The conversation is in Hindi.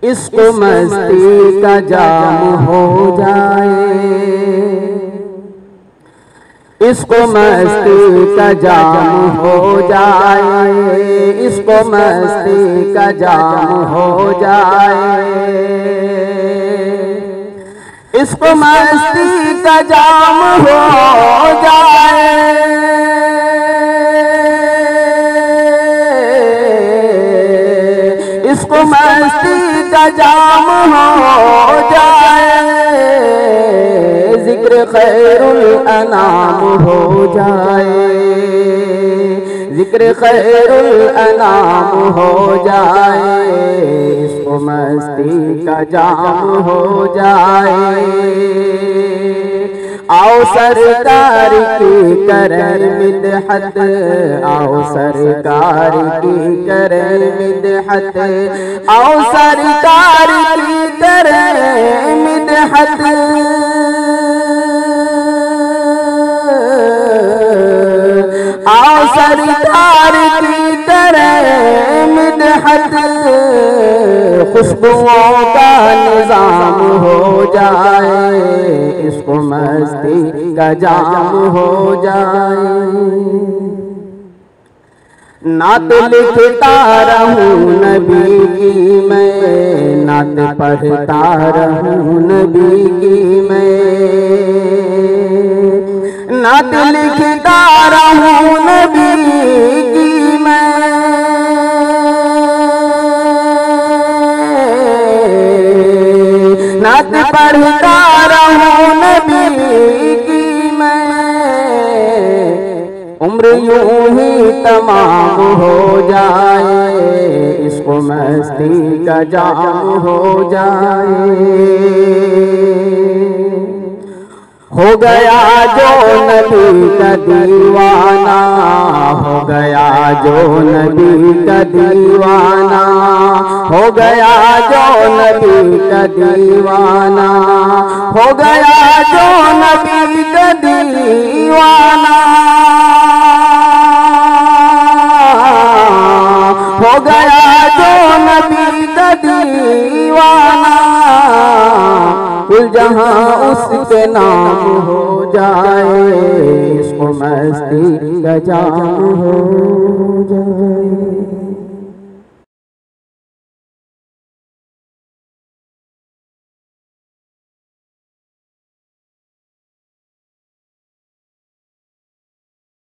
इसको मस्ती का जाम हो जाए, इसको मस्ती का जाम हो जाए, इसको मस्ती का जाम हो जाए, इसको मस्ती का जाम हो जाए, इसको मस्ती का जाम हो जाए, जिक्र खैरुल अनाम हो जाए, जिक्र खैरुल अनाम हो जाए, इसको मस्ती का जाम हो जाए। आओ सरकार की करें मिदहत, आओ सरकार की करें मिदहत, आओ सरकार की करें मिदहत, आओ सरकार की करें मिदहत, खुशबुओं का निजाम हो जाए, इसको मस्ती का जाम हो जाए। नात लिखता रहूं नबी की मैं, नात पढ़ता रहूं नबी की मैं, नात लिखता रहूं नबी की मैं, नात पढ़ता रहूं नबी की मैं, उम्र यूं ही तमाम हो जाए, इसको मस्ती का जाम हो जाए। हो गया जो नबी का दीवाना, हो गया जो नबी का दीवाना, हो गया जो नबी का दीवाना, हो गया जो नबी का दीवाना, हो गया जो नबी का दीवाना, कुल जहां उसके नाम हो जाए, इसको मस्ती का जाम हो जाए।